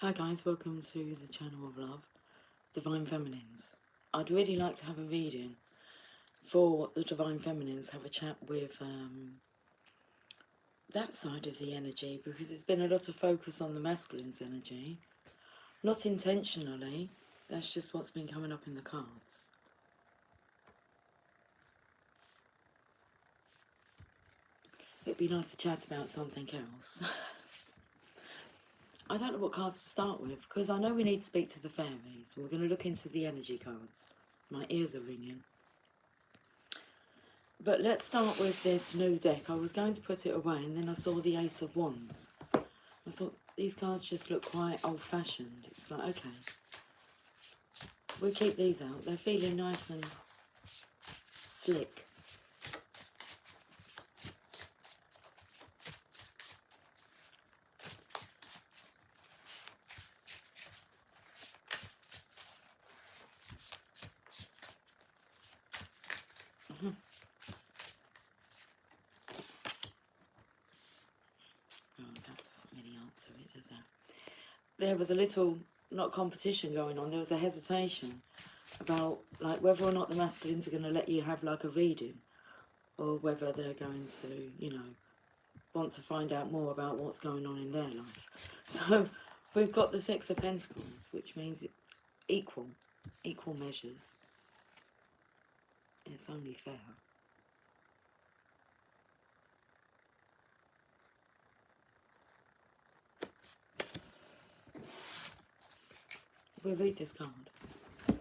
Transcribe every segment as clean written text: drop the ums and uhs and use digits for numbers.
Hi guys, welcome to the channel of love, Divine Feminines. I'd really like to have a reading for the Divine Feminines, have a chat with that side of the energy, because there's been a lot of focus on the masculine's energy. Not intentionally, that's just what's been coming up in the cards. It'd be nice to chat about something else. I don't know what cards to start with, because I know we need to speak to the fairies. We're going to look into the energy cards. My ears are ringing. But let's start with this new deck. I was going to put it away and then I saw the Ace of Wands. I thought these cards just look quite old-fashioned. It's like, okay, we'll keep these out. They're feeling nice and slick. Oh, that doesn't really answer it, does it? There was a little, not competition going on, there was a hesitation about like whether or not the masculines are going to let you have like a reading, or whether they're going to, you know, want to find out more about what's going on in their life. So we've got the Six of Pentacles, which means equal measures. It's only fair. We'll read this card. The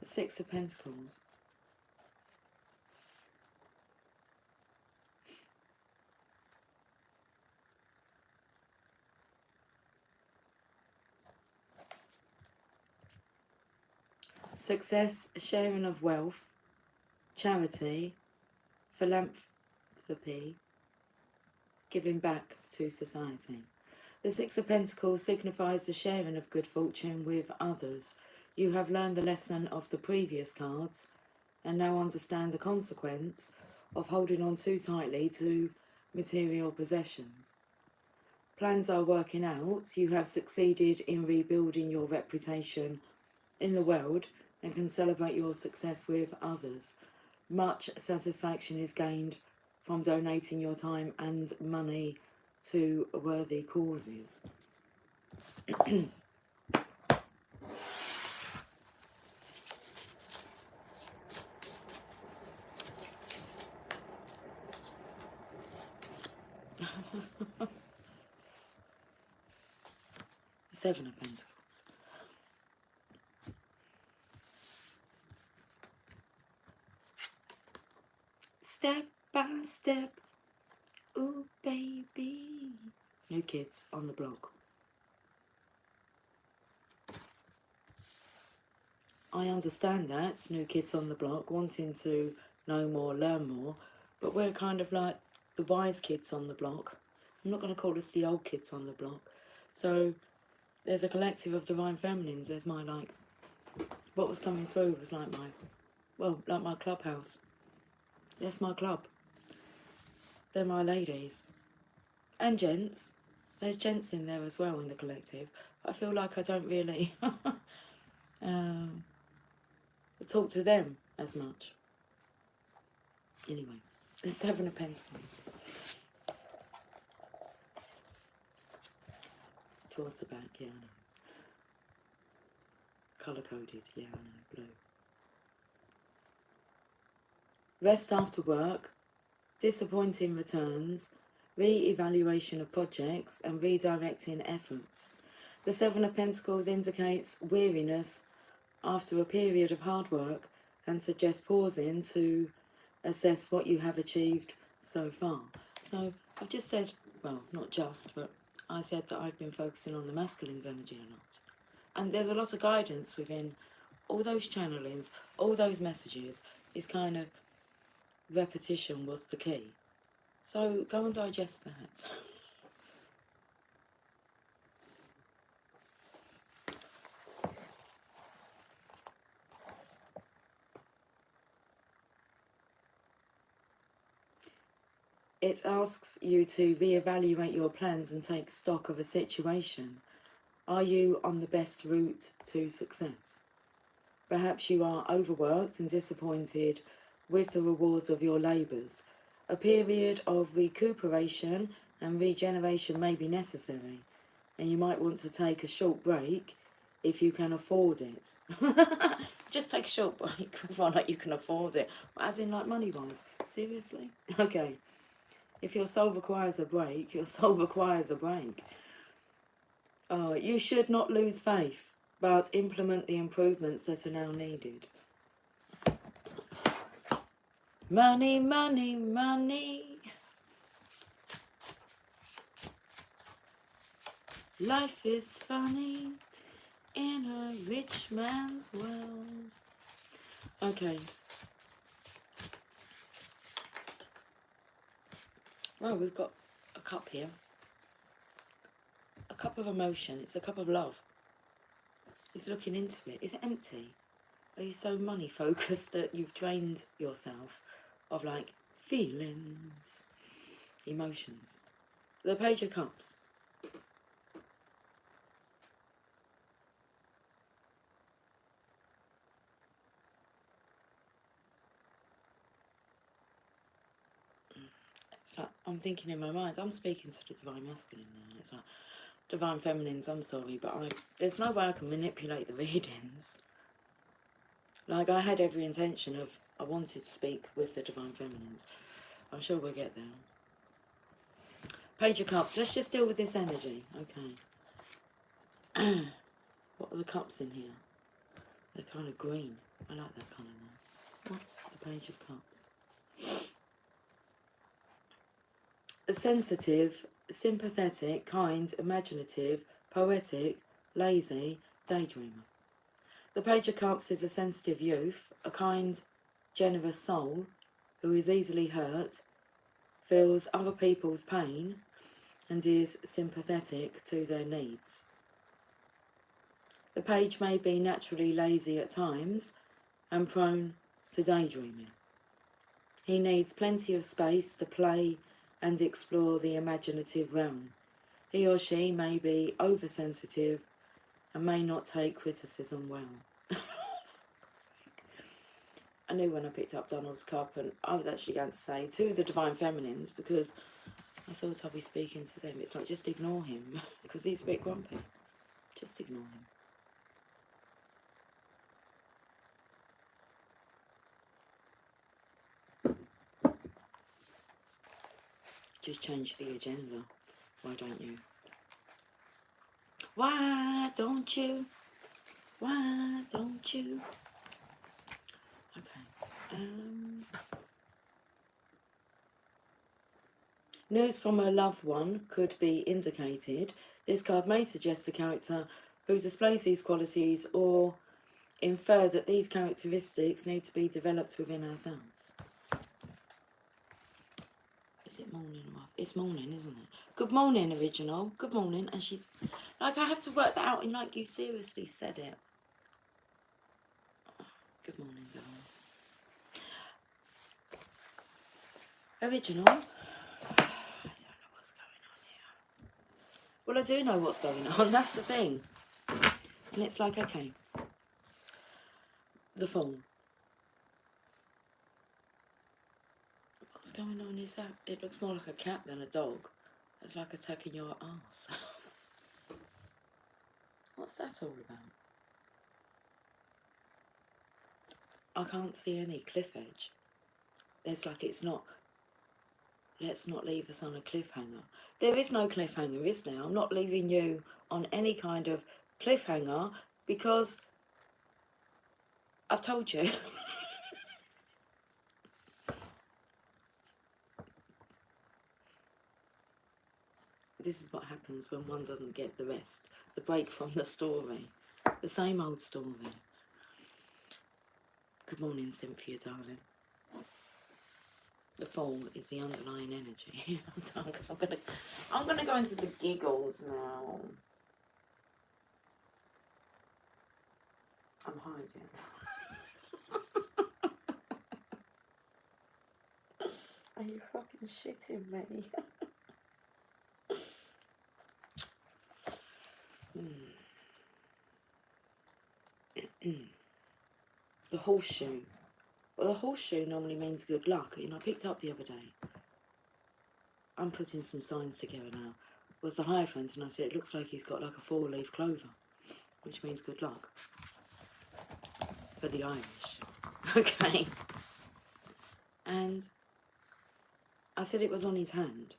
Six of Pentacles. Success, sharing of wealth, charity, philanthropy, giving back to society. The Six of Pentacles signifies the sharing of good fortune with others. You have learned the lesson of the previous cards and now understand the consequence of holding on too tightly to material possessions. Plans are working out. You have succeeded in rebuilding your reputation in the world and can celebrate your success with others. Much satisfaction is gained from donating your time and money to worthy causes. Seven of Pentacles. Step by step, ooh baby. New kids on the block. I understand that, new kids on the block, wanting to know more, learn more, but we're kind of like the wise kids on the block. I'm not going to call us the old kids on the block. So there's a collective of Divine Feminines. There's my, like, what was coming through was like my, well, like my clubhouse. That's my club. They're my ladies. And gents. There's gents in there as well in the collective. I feel like I don't really talk to them as much. Anyway, the Seven of Pentacles. Towards the back, yeah, I know. Colour-coded, yeah, I know, blue. Rest after work, disappointing returns, re-evaluation of projects and redirecting efforts. The Seven of Pentacles indicates weariness after a period of hard work and suggests pausing to assess what you have achieved so far. So I've just said, well, not just, but I said that I've been focusing on the masculine's energy a lot. And there's a lot of guidance within all those channelings, all those messages. Is kind of repetition was the key. So go and digest that. It asks you to reevaluate your plans and take stock of a situation. Are you on the best route to success? Perhaps you are overworked and disappointed with the rewards of your labours. A period of recuperation and regeneration may be necessary, and you might want to take a short break if you can afford it. Just take a short break, find out you can afford it. As in, like, money-wise. Seriously? Okay. If your soul requires a break, your soul requires a break. You should not lose faith, but implement the improvements that are now needed. Money, money, money. Life is funny in a rich man's world. Okay. Well, we've got a cup here. A cup of emotion. It's a cup of love. He's looking into it. Is it empty? Are you so money focused that you've drained yourself of, like, feelings, emotions? The Page of Cups. It's like, I'm thinking in my mind, I'm speaking to the Divine Masculine now, and it's like, Divine Feminines, I'm sorry, but there's no way I can manipulate the readings. Like, I had every intention of, I wanted to speak with the Divine Feminines. I'm sure we'll get there. Page of Cups, let's just deal with this energy, okay. What are the cups in here? They're kind of green. I like that colour though. The Page of Cups. A sensitive, sympathetic, kind, imaginative, poetic, lazy daydreamer. The Page of Cups is a sensitive youth, a kind, generous soul who is easily hurt, feels other people's pain, and is sympathetic to their needs. The page may be naturally lazy at times and prone to daydreaming. He needs plenty of space to play and explore the imaginative realm. He or she may be oversensitive and may not take criticism well. I knew when I picked up Donald's cup, and I was actually going to say to the Divine Feminines, because I thought I'd be speaking to them. It's like, just ignore him, because he's a bit grumpy. Just ignore him. Just change the agenda. Why don't you? Why don't you? Why don't you? Okay. News from a loved one could be indicated. This card may suggest a character who displays these qualities or infer that these characteristics need to be developed within ourselves. Is it morning or after? It's morning, isn't it? Good morning, original. Good morning. And she's like, I have to work that out, and like, you seriously said it. Good morning, darling. Original. I don't know what's going on here. Well, I do know what's going on. That's the thing. And it's like, okay. The Fool. What's going on is that it looks more like a cat than a dog. It's like attacking your arse. What's that all about? I can't see any cliff edge. There's like, it's not, let's not leave us on a cliffhanger. There is no cliffhanger, is there? I'm not leaving you on any kind of cliffhanger because I've told you. This is what happens when one doesn't get the rest, the break from the story, the same old story. Good morning, Cynthia, darling. The Fool is the underlying energy. I'm done because I'm gonna go into the giggles now. I'm hiding. Are you fucking shitting me? The horseshoe. Well, the horseshoe normally means good luck. You know, I picked it up the other day. I'm putting some signs together now. It was the Hierophant, and I said it looks like he's got like a 4-leaf clover, which means good luck for the Irish. Okay. And I said it was on his hand.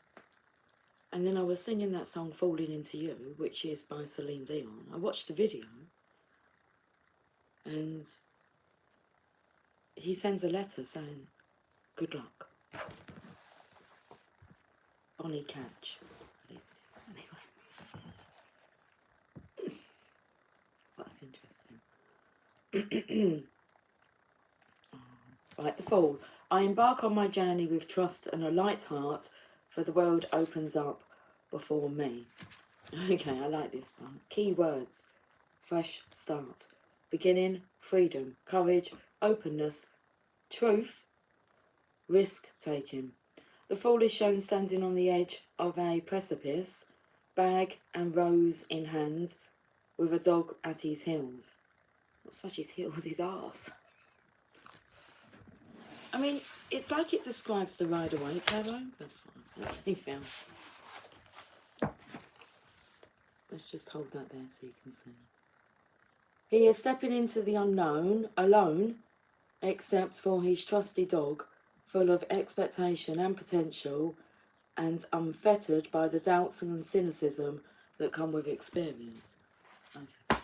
And then I was singing that song Falling Into You, which is by Celine Dion. I watched the video, and he sends a letter saying, good luck. Bonnie Catch. Anyway. That's interesting. Right, the Fool. I embark on my journey with trust and a light heart, for the world opens up before me. Okay, I like this one. Key words. Fresh start. Beginning, freedom, courage, openness, truth, risk-taking. The Fool is shown standing on the edge of a precipice, bag and rose in hand, with a dog at his heels. Not so much his heels, his arse. I mean, it's like it describes the ride away tarot. That's fine. Let's see film. Let's just hold that there so you can see. He is stepping into the unknown, alone, except for his trusty dog, full of expectation and potential, and unfettered by the doubts and cynicism that come with experience. Okay.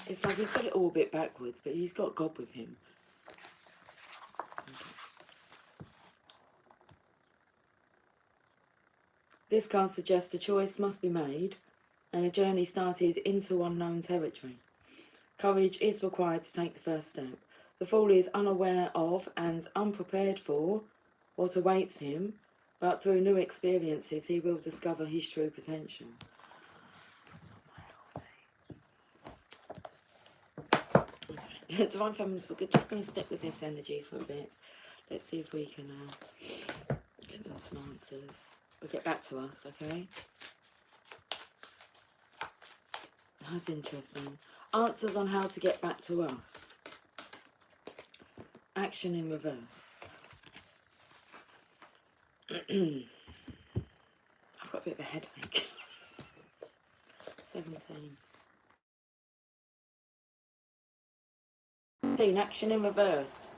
It's like he's got it all a bit backwards, but he's got God with him. Okay. This card suggests a choice must be made and a journey started into unknown territory. Courage is required to take the first step. The Fool is unaware of and unprepared for what awaits him, but through new experiences he will discover his true potential. Okay. Divine Feminines, we're just going to stick with this energy for a bit. Let's see if we can get them some answers. We'll get back to us, okay? That's interesting. Answers on how to get back to us. Action in reverse. I've got a bit of a headache. 17. Action in reverse.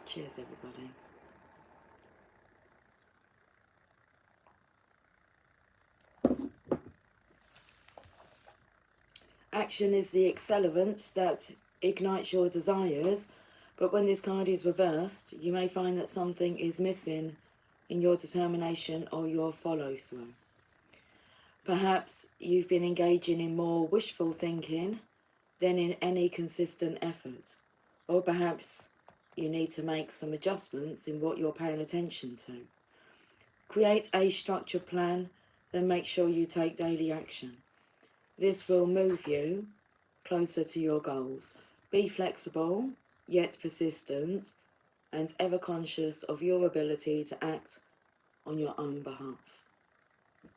Cheers, everybody. Action is the accelerant that ignites your desires, but when this card is reversed, you may find that something is missing in your determination or your follow-through. Perhaps you've been engaging in more wishful thinking than in any consistent effort, or perhaps you need to make some adjustments in what you're paying attention to. Create a structured plan, then make sure you take daily action. This will move you closer to your goals. Be flexible, yet persistent, and ever conscious of your ability to act on your own behalf.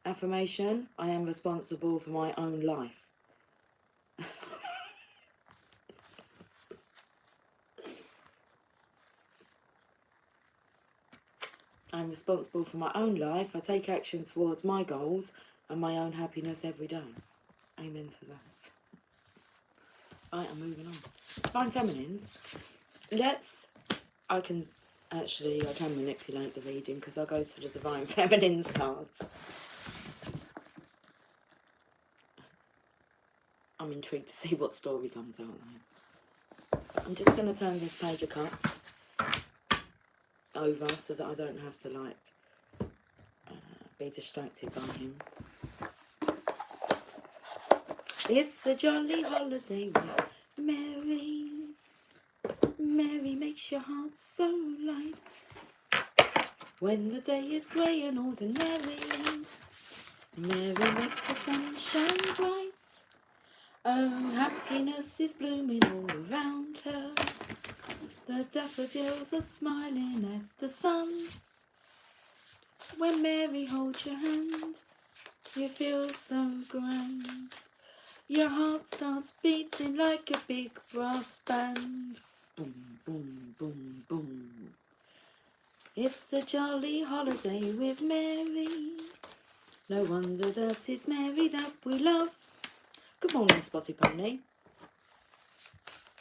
Affirmation: I am responsible for my own life. I'm responsible for my own life. I take action towards my goals and my own happiness every day. Amen to that. Right, I'm moving on. Divine Feminines. I can manipulate the reading because I'll go to the Divine Feminines cards. I'm intrigued to see what story comes out there. I'm just going to turn this page of cups over so that I don't have to be distracted by him. It's a jolly holiday with Mary. Mary makes your heart so light. When the day is grey and ordinary, Mary makes the sun shine bright. Oh, happiness is blooming all around her. The daffodils are smiling at the sun. When Mary holds your hand, you feel so grand. Your heart starts beating like a big brass band. Boom, boom, boom, boom. It's a jolly holiday with Mary. No wonder that it's Mary that we love. Good morning, Spotty Pony.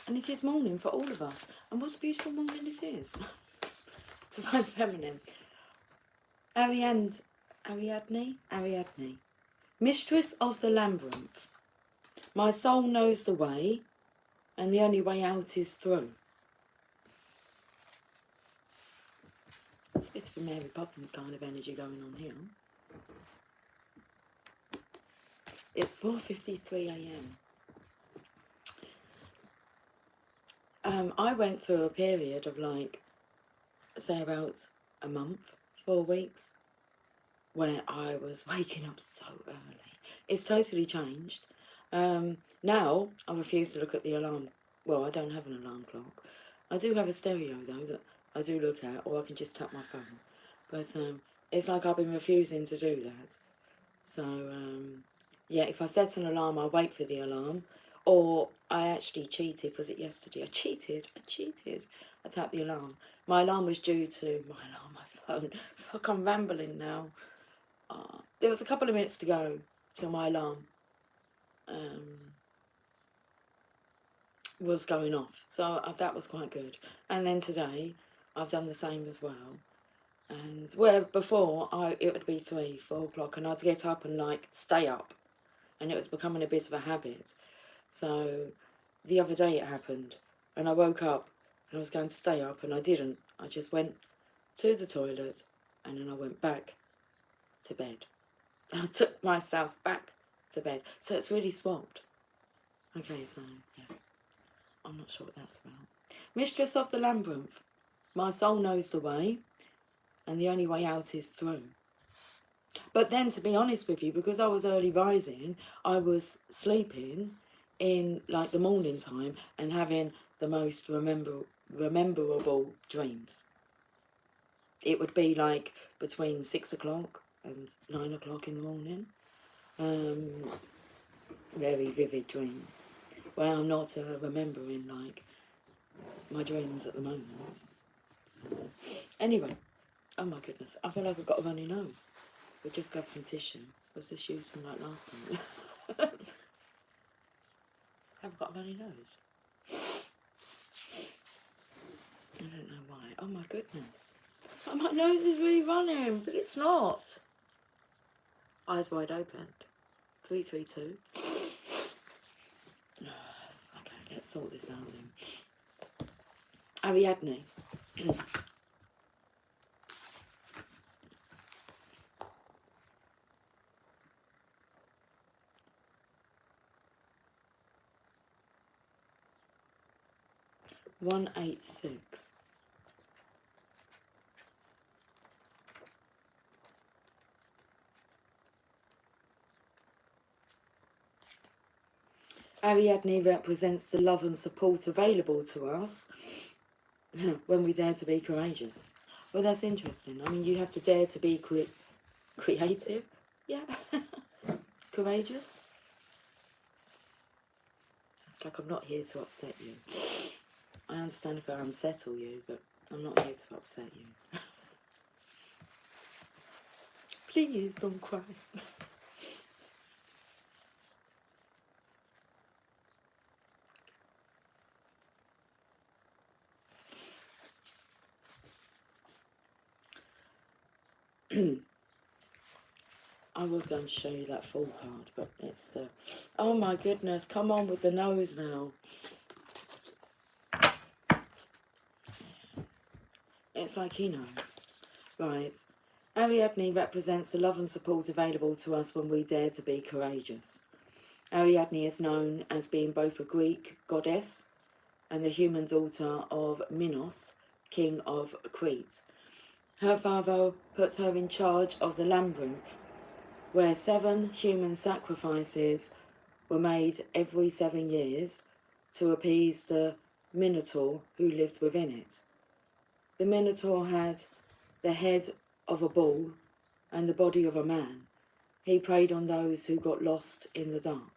And it is morning for all of us. And what a beautiful morning it is. Divine Feminine. Ariadne. Mistress of the labyrinth. My soul knows the way, and the only way out is through. It's a bit of a Mary Poppins kind of energy going on here. It's 4:53 a.m. I went through a period of like, say about a month, 4 weeks, where I was waking up so early. It's totally changed. Now I refuse to look at the alarm. Well, I don't have an alarm clock. I do have a stereo though that I do look at, or I can just tap my phone. But it's like I've been refusing to do that. So yeah, if I set an alarm, I wait for the alarm. Or I actually cheated. Was it yesterday? I cheated. I tapped the alarm. My alarm was due to my phone. Fuck, I'm rambling now. There was a couple of minutes to go till my alarm was going off. So that was quite good. And then today, I've done the same as well. And where before, it would be 3, 4 o'clock, and I'd get up and like stay up. And it was becoming a bit of a habit. So the other day it happened, and I woke up and I was going to stay up, and I didn't. I just went to the toilet, and then I went back to bed. I took myself back to bed. So it's really swapped. Okay, so yeah, I'm not sure what that's about. Mistress of the labyrinth. My soul knows the way, and the only way out is through. But then, to be honest with you, because I was early rising, I was sleeping in like the morning time and having the most rememberable dreams. It would be like between 6 o'clock and 9 o'clock in the morning. Very vivid dreams. Well, I'm not remembering like my dreams at the moment. So, anyway, oh my goodness, I feel like I've got a runny nose. We'll just grab some tissue. Was this used from like last time? I've got a runny nose. I don't know why. Oh my goodness. It's like my nose is really running, but it's not. Eyes wide open. 332. Okay, let's sort this out then. Ariadne. 186. Ariadne represents the love and support available to us when we dare to be courageous. Well, that's interesting. I mean, you have to dare to be creative. Yeah. Courageous. It's like I'm not here to upset you. I understand if I unsettle you, but I'm not here to upset you. Please don't cry. I was going to show you that full card, but it's the... Oh my goodness, come on with the nose now. It's like he knows. Right. Ariadne represents the love and support available to us when we dare to be courageous. Ariadne is known as being both a Greek goddess and the human daughter of Minos, king of Crete. Her father put her in charge of the labyrinth, where 7 human sacrifices were made every 7 years to appease the Minotaur who lived within it. The Minotaur had the head of a bull and the body of a man. He preyed on those who got lost in the dark.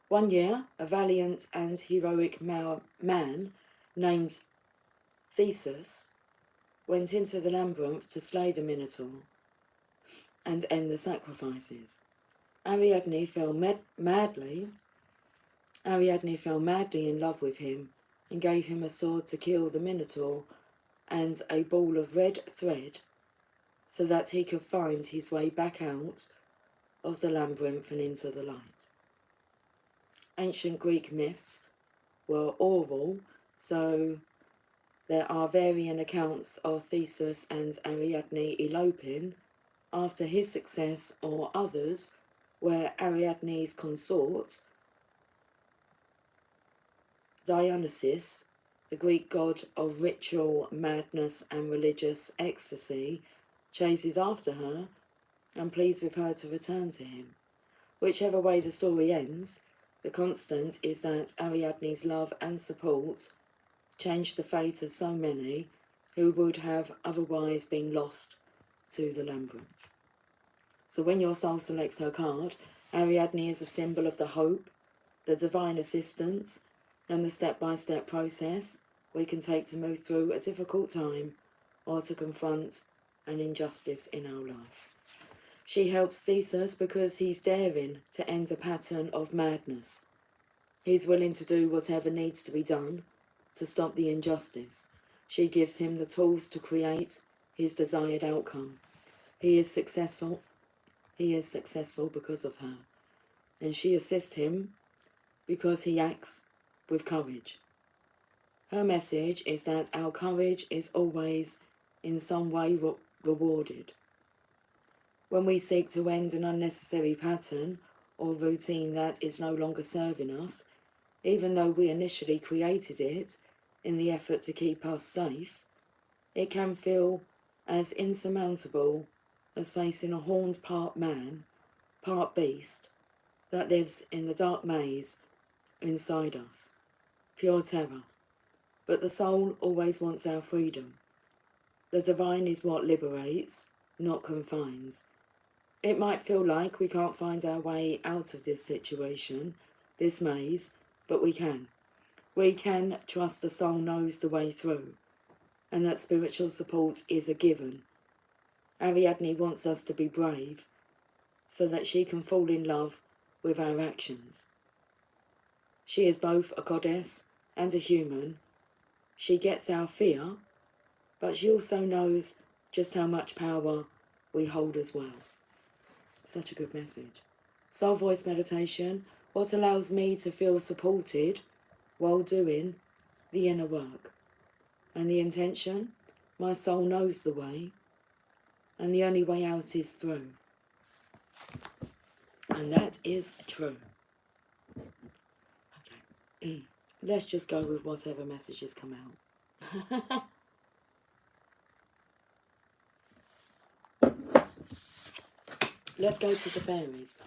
One year, a valiant and heroic man named Theseus went into the labyrinth to slay the Minotaur and end the sacrifices. Ariadne fell madly in love with him and gave him a sword to kill the Minotaur and a ball of red thread so that he could find his way back out of the labyrinth and into the light. Ancient Greek myths were oral, so there are varying accounts of Theseus and Ariadne eloping after his success, or others where Ariadne's consort, Dionysus, the Greek god of ritual madness and religious ecstasy, chases after her and pleads with her to return to him. Whichever way the story ends, the constant is that Ariadne's love and support changed the fate of so many who would have otherwise been lost to the labyrinth. So when your soul selects her card, Ariadne is a symbol of the hope, the divine assistance, and the step-by-step process we can take to move through a difficult time or to confront an injustice in our life. She helps Theseus because he's daring to end a pattern of madness. He's willing to do whatever needs to be done to stop the injustice. She gives him the tools to create his desired outcome. He is successful because of her. And she assists him because he acts with courage. Her message is that our courage is always in some way rewarded. When we seek to end an unnecessary pattern or routine that is no longer serving us, even though we initially created it in the effort to keep us safe, it can feel as insurmountable as facing a horned part man, part beast, that lives in the dark maze inside us. Pure terror. But the soul always wants our freedom. The divine is what liberates, not confines. It might feel like we can't find our way out of this situation, this maze, but we can. We can trust the soul knows the way through, and that spiritual support is a given. Ariadne wants us to be brave, so that she can fall in love with our actions. She is both a goddess and a human. She gets our fear, but she also knows just how much power we hold as well. Such a good message. Soul voice meditation, what allows me to feel supported while doing the inner work. And the intention, my soul knows the way, and the only way out is through. And that is true. Okay. Let's just go with whatever messages come out. Let's go to the fairies.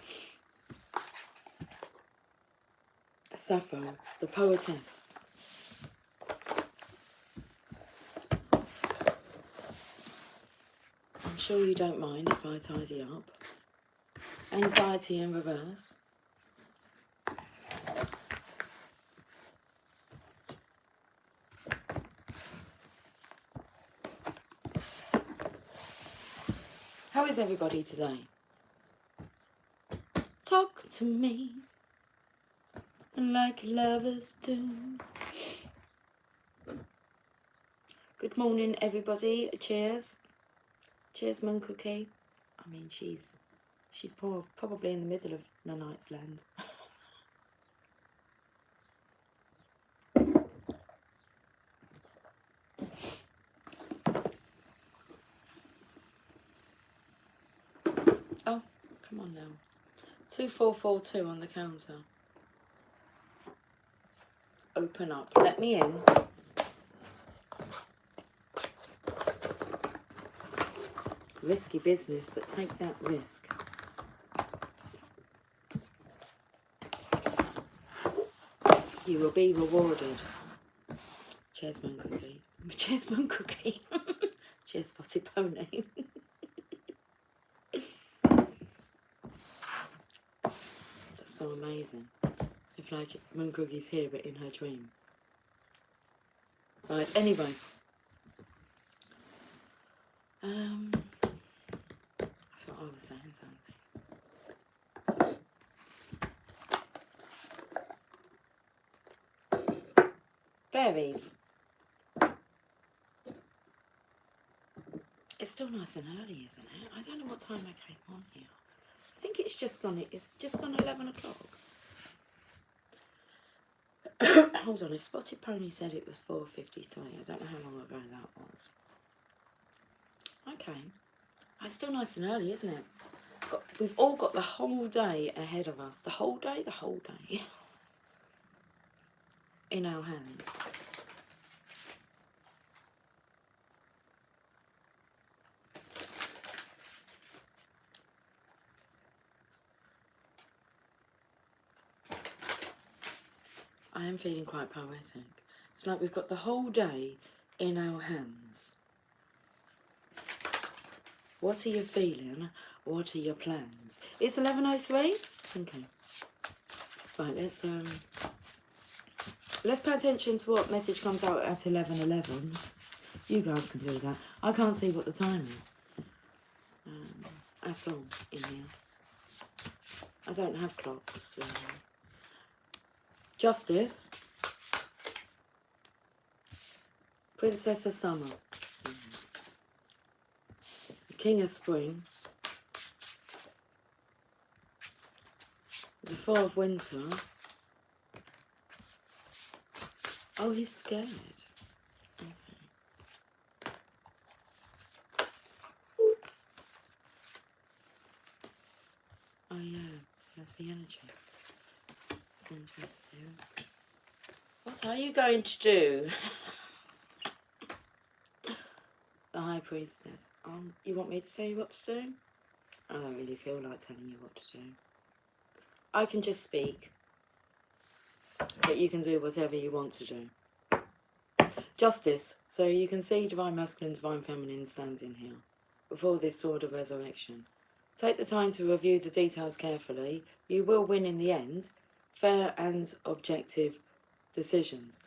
Sappho, the poetess. I'm sure you don't mind if I tidy up. Anxiety in reverse. How is everybody today? Talk to me like lovers do. Good morning, everybody. Cheers. Cheers, Moon Cookie. I mean, she's probably in the middle of Nanite's land. Oh, come on now. 2442 on the counter. Open up. Let me in. Risky business, but take that risk. You will be rewarded. Cheers, Moon Cookie. Cheers, Moon Cookie. Cheers, Spotted Pony. That's so amazing. If like Moon Cookie's here but in her dream. Right, anyway. I thought I was saying something. Fairies. It's still nice and early, isn't it? I don't know what time I came on here. I think it's just gone 11 o'clock. Hold on, if Spotted Pony said it was 4:53, I don't know how long ago that was. Okay. It's still nice and early, isn't it? We've all got the whole day ahead of us. The whole day in our hands. I am feeling quite poetic. It's like we've got the whole day in our hands. What are you feeling? What are your plans? It's 11:03? Okay. Right, let's pay attention to what message comes out at 11:11. You guys can do that. I can't see what the time is. At all in here. I don't have clocks. Justice. Princess of Summer. King of Spring. The Four of Winter. Oh, he's scared. Okay. Oh yeah, that's the energy. It's interesting. What are you going to do? The High Priestess. You want me to tell you what to do? I don't really feel like telling you what to do. I can just speak. But you can do whatever you want to do. Justice. So you can see Divine Masculine, Divine Feminine standing here before this Sword of Resurrection. Take the time to review the details carefully. You will win in the end. Fair and objective decisions.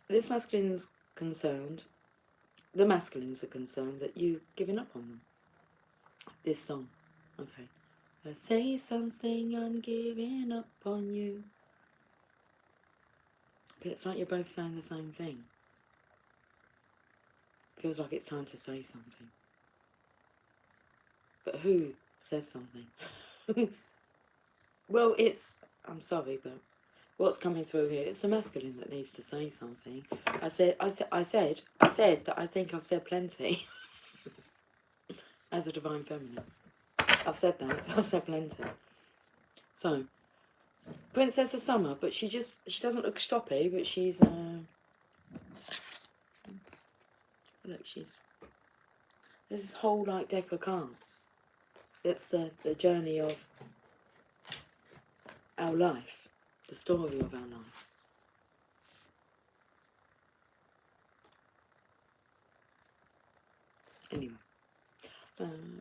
This masculine is concerned, the masculines are concerned that you've given up on them. This song. Okay. Say something, I'm giving up on you. But it's like you're both saying the same thing. Feels like it's time to say something. But who says something? Well, I'm sorry, but what's coming through here? It's the masculine that needs to say something. I said that I think I've said plenty. As a Divine Feminine. I've said that. I've said plenty. So, Princess of Summer, but she doesn't look stroppy, but she's look, there's this whole like deck of cards. It's the journey of our life, the story of our life. Anyway,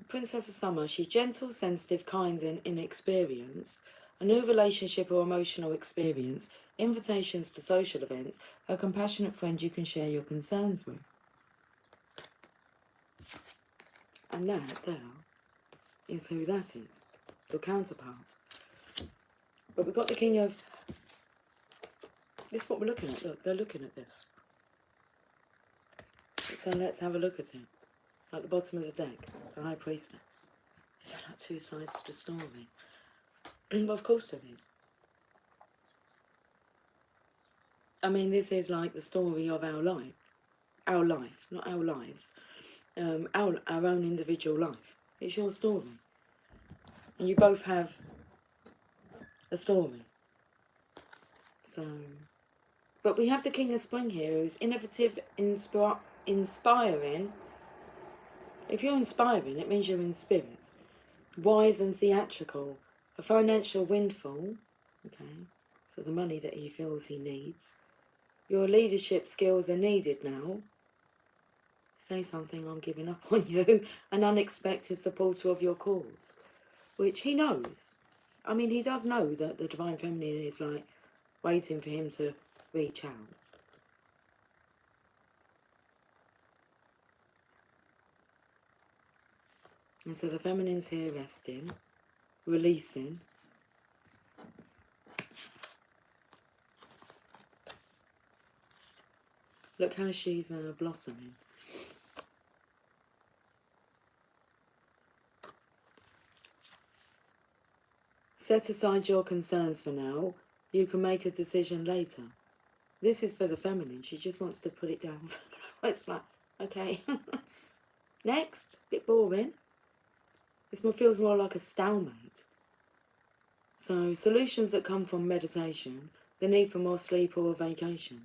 Princess of Summer, she's gentle, sensitive, kind and inexperienced. A new relationship or emotional experience, invitations to social events, a compassionate friend you can share your concerns with. And that there is who that is, your counterpart. But we've got the King of... This is what we're looking at. Look, they're looking at this. So let's have a look at it. At the bottom of the deck, the High Priestess. Is there like two sides to the story? Well, of course there is. I mean, this is like the story of our life. Our life, not our lives. Our own individual life. It's your story. And you both have a story. So... But we have the King of Spring here, who's innovative, inspiring. If you're inspiring, it means you're in spirit. Wise and theatrical. A financial windfall. Okay. so the money that he feels he needs. Your leadership skills are needed now. Say something, I'm giving up on you. An unexpected supporter of your cause, which he knows. I mean, he does know that the Divine Feminine is like waiting for him to reach out. And so the Feminine's here resting, releasing. Look how she's blossoming. Set aside your concerns for now. You can make a decision later. This is for the feminine. She just wants to put it down. It's like, okay. Next, bit boring. This one feels more like a stalemate. So, solutions that come from meditation, the need for more sleep or a vacation.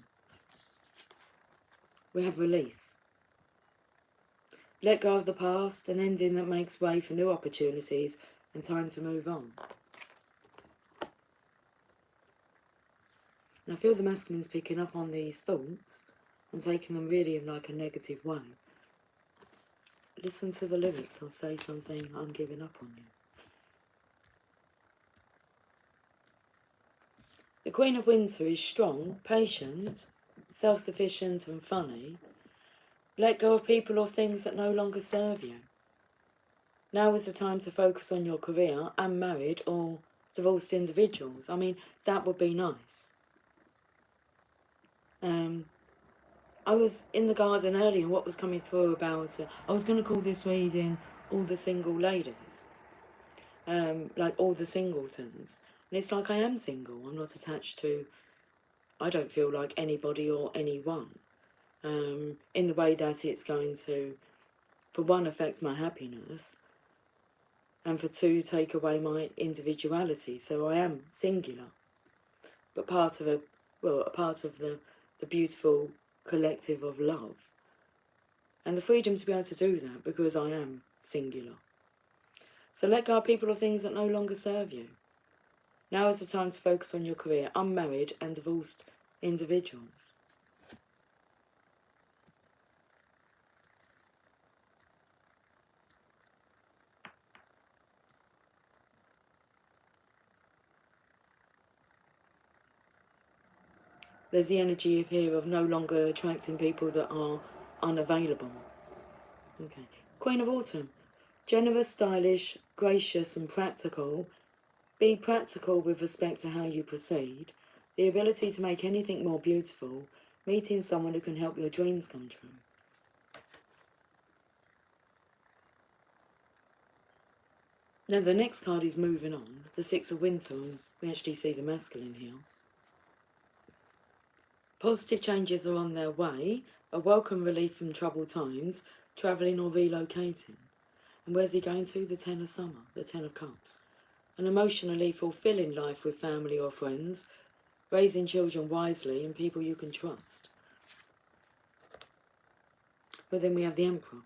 We have release. Let go of the past, an ending that makes way for new opportunities and time to move on. Now, I feel the masculine's picking up on these thoughts and taking them really in like a negative way. Listen to the lyrics of Say Something, I'm Giving Up on You. The Queen of Winter is strong, patient, self-sufficient and funny. Let go of people or things that no longer serve you. Now is the time to focus on your career, unmarried or divorced individuals. I mean, that would be nice. I was in the garden earlier and what was coming through about, I was going to call this reading All the Single Ladies, like all the singletons. And it's like I am single, I'm not attached to, I don't feel like anybody or anyone, in the way that it's going to, for one, affect my happiness, and for two, take away my individuality. So I am singular, but part of the beautiful collective of love, and the freedom to be able to do that because I am singular. So let go of people or things that no longer serve you. Now is the time to focus on your career, unmarried and divorced individuals. There's the energy of here of no longer attracting people that are unavailable. Okay. Queen of Autumn. Generous, stylish, gracious and practical. Be practical with respect to how you proceed. The ability to make anything more beautiful. Meeting someone who can help your dreams come true. Now the next card is moving on. The Six of Winter. We actually see the masculine here. Positive changes are on their way, a welcome relief from troubled times, travelling or relocating. And where's he going to? The Ten of Summer, the Ten of Cups. An emotionally fulfilling life with family or friends, raising children wisely and people you can trust. But then we have the Emperor.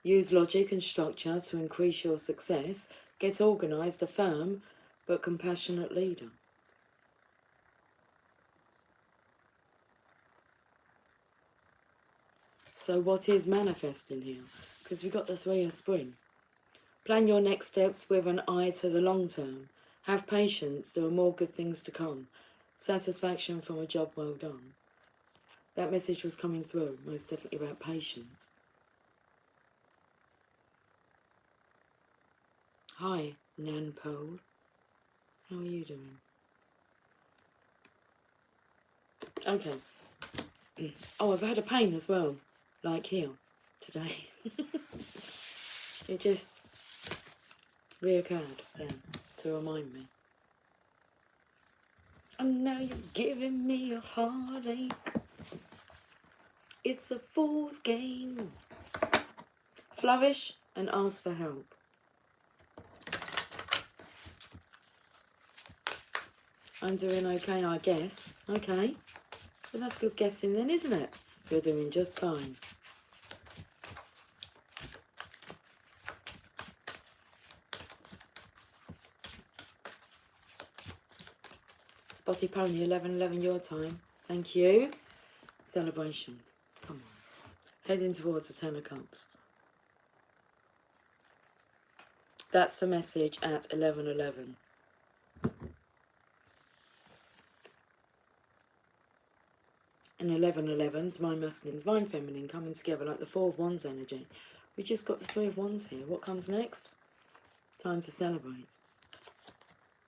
Use logic and structure to increase your success. Get organised, a firm but compassionate leader. So what is manifesting here? Because we've got the Three of Spring. Plan your next steps with an eye to the long term. Have patience, there are more good things to come. Satisfaction from a job well done. That message was coming through, most definitely about patience. Hi, Nan Pole. How are you doing? Okay. Oh, I've had a pain as well. Like here, today. It just reoccurred then to remind me. And now you're giving me a heartache. It's a fool's game. Flourish and ask for help. I'm doing okay, I guess. Okay. Well, that's good guessing then, isn't it? You're doing just fine. Spotty Pony, 11:11 your time. Thank you. Celebration. Come on. Heading towards the Ten of Cups. That's the message at 11:11. And 11:11, Divine Masculine, Divine Feminine coming together like the Four of Wands energy. We just got the Three of Wands here. What comes next? Time to celebrate.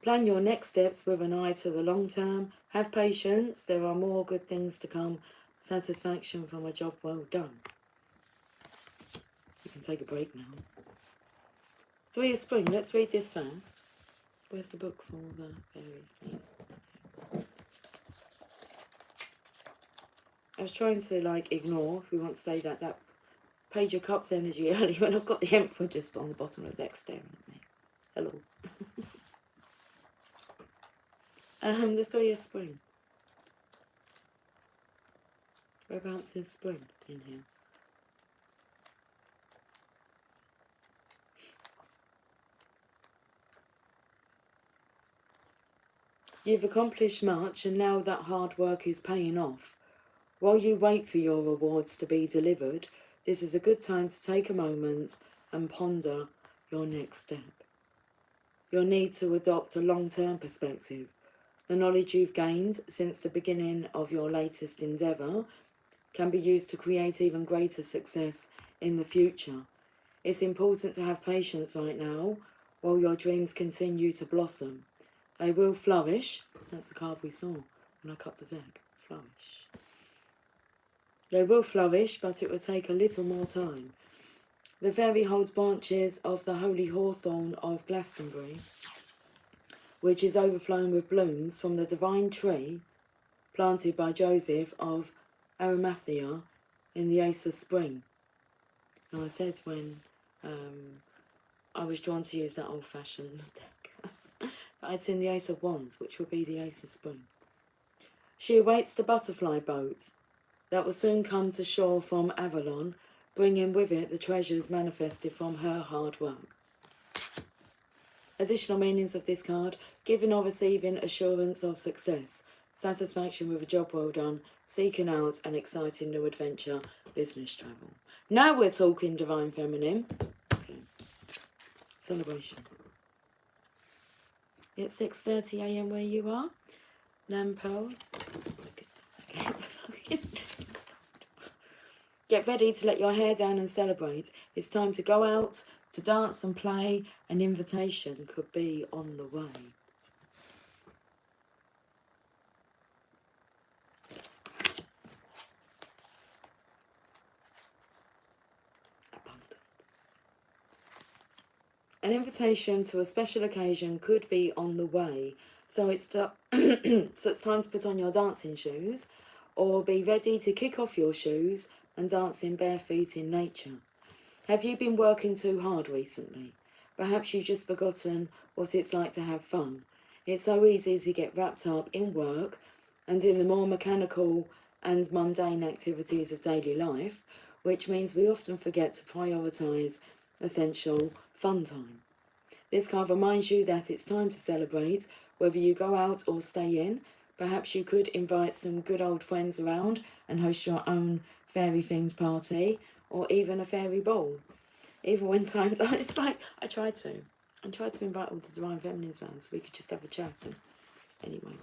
Plan your next steps with an eye to the long term. Have patience. There are more good things to come. Satisfaction from a job well done. You can take a break now. Three of Spring. Let's read this first. Where's the book for the fairies, please? I was trying to ignore, if we want to say that Page of Cups energy earlier when I've got the Emperor just on the bottom of the deck staring at me. Hello. The Three of Spring. Whereabouts is spring in here? You've accomplished much and now that hard work is paying off. While you wait for your rewards to be delivered, this is a good time to take a moment and ponder your next step. You'll need to adopt a long-term perspective. The knowledge you've gained since the beginning of your latest endeavour can be used to create even greater success in the future. It's important to have patience right now while your dreams continue to blossom. They will flourish. That's the card we saw when I cut the deck. Flourish. They will flourish, but it will take a little more time. The fairy holds branches of the holy hawthorn of Glastonbury, which is overflowing with blooms from the divine tree planted by Joseph of Arimathea in the Ace of Spring. Now I said when I was drawn to use that old-fashioned deck, but I'd seen the Ace of Wands, which will be the Ace of Spring. She awaits the butterfly boat that will soon come to shore from Avalon, bringing with it the treasures manifested from her hard work. Additional meanings of this card: giving or receiving assurance of success, satisfaction with a job well done, seeking out an exciting new adventure, business travel. Now we're talking Divine Feminine. Okay. Celebration. It's 6:30 AM where you are. Nampo. Get ready to let your hair down and celebrate. It's time to go out, to dance and play. An invitation could be on the way. Abundance. An invitation to a special occasion could be on the way. So it's time to put on your dancing shoes or be ready to kick off your shoes and dancing barefoot in nature. Have you been working too hard recently? Perhaps you've just forgotten what it's like to have fun. It's so easy to get wrapped up in work and in the more mechanical and mundane activities of daily life, which means we often forget to prioritise essential fun time. This card reminds you that it's time to celebrate, whether you go out or stay in. Perhaps you could invite some good old friends around and host your own fairy-themed party, or even a fairy ball. Even when times, it's like, I tried to invite all the Divine Feminines around so we could just have a chat. And anyway,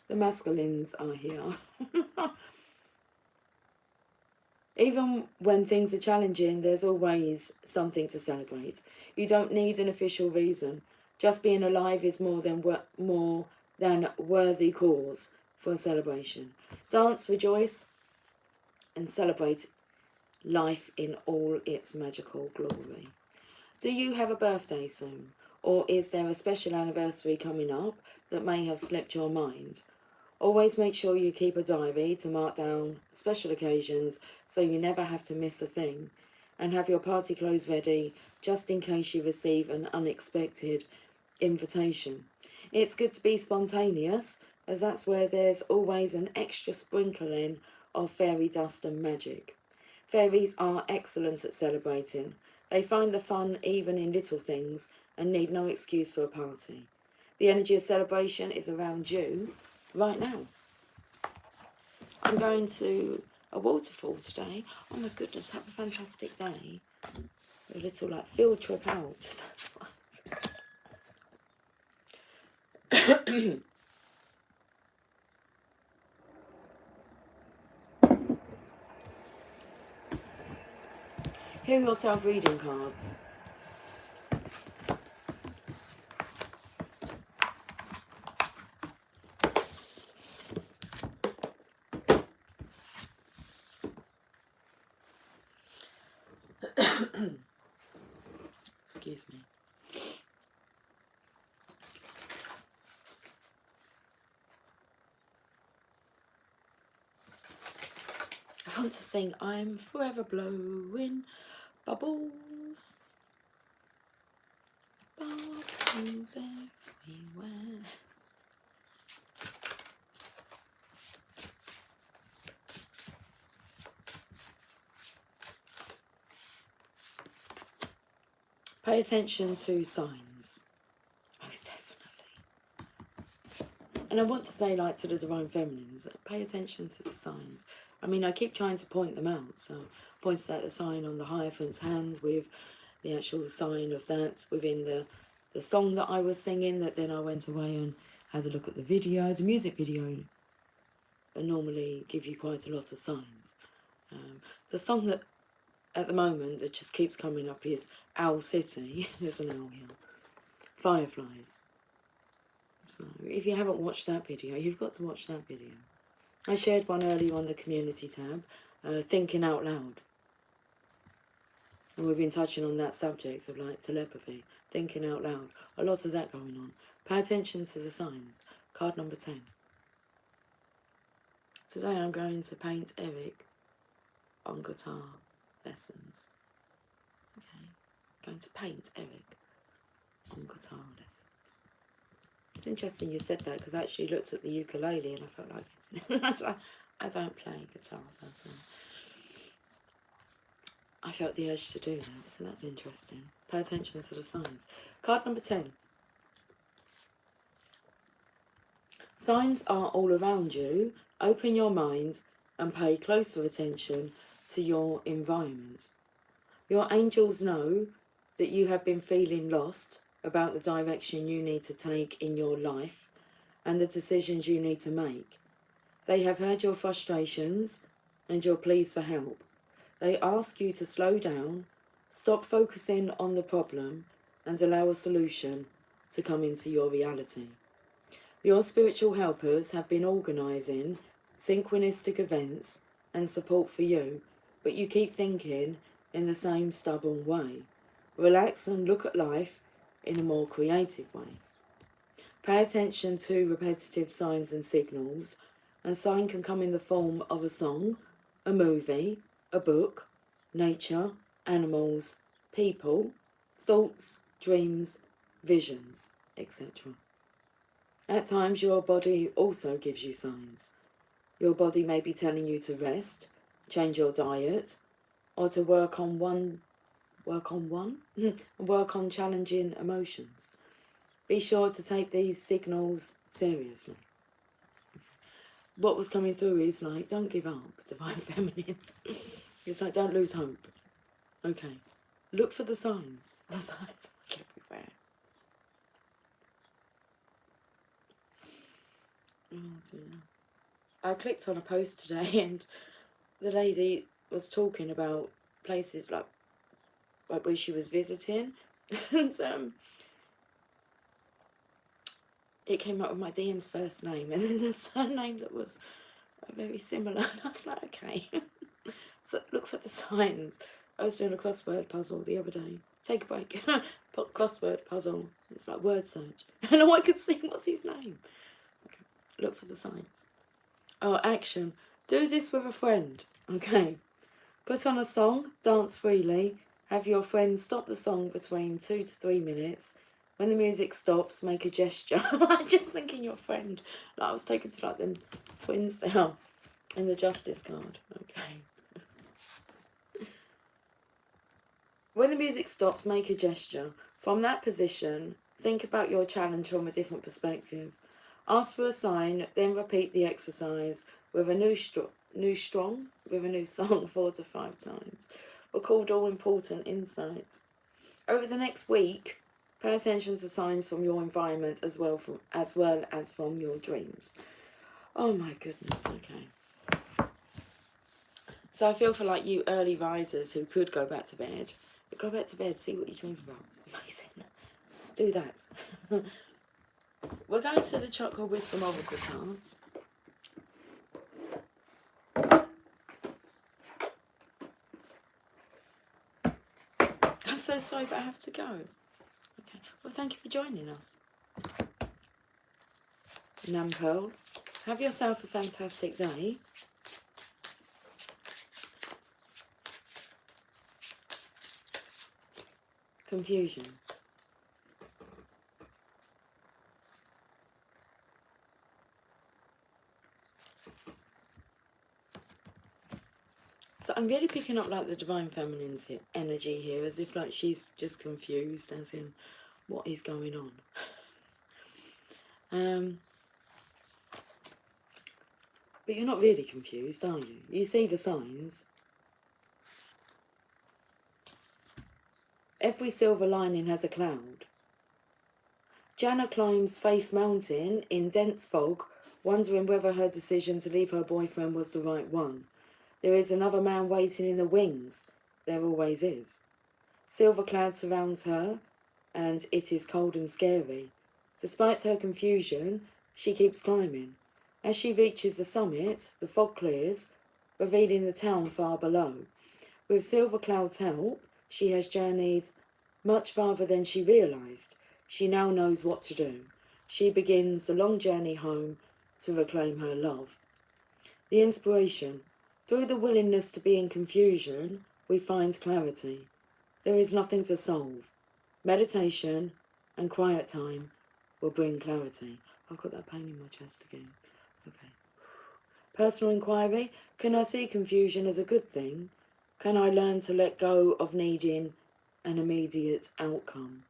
the masculines are here. Even when things are challenging, there's always something to celebrate. You don't need an official reason. Just being alive is more than worthy cause for a celebration. Dance, rejoice, and celebrate life in all its magical glory. Do you have a birthday soon? Or is there a special anniversary coming up that may have slipped your mind? Always make sure you keep a diary to mark down special occasions so you never have to miss a thing. And have your party clothes ready just in case you receive an unexpected invitation. It's good to be spontaneous, as that's where there's always an extra sprinkling of fairy dust and magic. Fairies are excellent at celebrating. They find the fun even in little things and need no excuse for a party. The energy of celebration is around you, right now. I'm going to a waterfall today. Oh my goodness, have a fantastic day. A little like field trip out. That's why. Here are your self-reading cards. Excuse me. I want to sing I'm Forever Blowing Bubbles. Bubbles everywhere. Pay attention to signs. Most definitely. And I want to say, like, to the Divine Feminines, pay attention to the signs. I mean, I keep trying to point them out. So I pointed out the sign on the Hierophant's hand with the actual sign of that within the song that I was singing, that then I went away and had a look at the video. The music video normally give you quite a lot of signs. The song that at the moment that just keeps coming up is Owl City. There's an owl here. Fireflies. So if you haven't watched that video, you've got to watch that video. I shared one earlier on the community tab, Thinking Out Loud. And we've been touching on that subject of like telepathy, thinking out loud. A lot of that going on. Pay attention to the signs. Card number 10. Today I'm going to paint Eric on guitar lessons. Okay, going to paint Eric on guitar lessons. It's interesting you said that, because I actually looked at the ukulele and I felt like it. I don't play guitar, but I felt the urge to do that, so that's interesting. Pay attention to the signs. Card number 10. Signs are all around you. Open your mind and pay closer attention to your environment. Your angels know that you have been feeling lost about the direction you need to take in your life and the decisions you need to make. They have heard your frustrations and your pleas for help. They ask you to slow down, stop focusing on the problem, and allow a solution to come into your reality. Your spiritual helpers have been organising synchronistic events and support for you, but you keep thinking in the same stubborn way. Relax and look at life in a more creative way. Pay attention to repetitive signs and signals, and sign can come in the form of a song, a movie, a book, nature, animals, people, thoughts, dreams, visions, etc. At times your body also gives you signs. Your body may be telling you to rest, change your diet, or to work on challenging emotions. Be sure to take these signals seriously. What was coming through is like, don't give up, Divine Feminine. It's like, don't lose hope. Okay, look for the signs. The signs are everywhere. Oh dear. I clicked on a post today and the lady was talking about places like where she was visiting, and it came up with my DM's first name and then the surname that was very similar, and I was like, okay. So look for the signs. I was doing a crossword puzzle the other day. Take a break. Put crossword puzzle. It's like word search. And all I could see was his name. Okay. Look for the signs. Oh, action. Do this with a friend. Okay. Put on a song. Dance freely. Have your friend stop the song between 2 to 3 minutes. When the music stops, make a gesture. I'm just thinking your friend. Like I was taken to like them twins there in the Justice card. Okay. When the music stops, make a gesture. From that position, think about your challenge from a different perspective. Ask for a sign, then repeat the exercise with a new song 4 to 5 times. Record all important insights. Over the next week, pay attention to signs from your environment as well as from your dreams. Oh my goodness, okay. So I feel for like you early risers who could go back to bed. Go back to bed, see what you dream about. It's amazing. Do that. We're going to the Chakra Wisdom Oracle cards. I'm so sorry, but I have to go. Okay. Well, thank you for joining us. Nampearl, have yourself a fantastic day. Confusion. So I'm really picking up like the Divine Feminine's energy here, as if like she's just confused, as in what is going on. But you're not really confused, are you? You see the signs. Every silver lining has a cloud. Jana climbs Faith Mountain in dense fog, wondering whether her decision to leave her boyfriend was the right one. There is another man waiting in the wings. There always is. Silver cloud surrounds her, and it is cold and scary. Despite her confusion, she keeps climbing. As she reaches the summit, the fog clears, revealing the town far below. With Silver Cloud's help, she has journeyed much farther than she realised. She now knows what to do. She begins the long journey home to reclaim her love. The inspiration. Through the willingness to be in confusion, we find clarity. There is nothing to solve. Meditation and quiet time will bring clarity. I've got that pain in my chest again. Okay. Personal inquiry. Can I see confusion as a good thing? Can I learn to let go of needing an immediate outcome?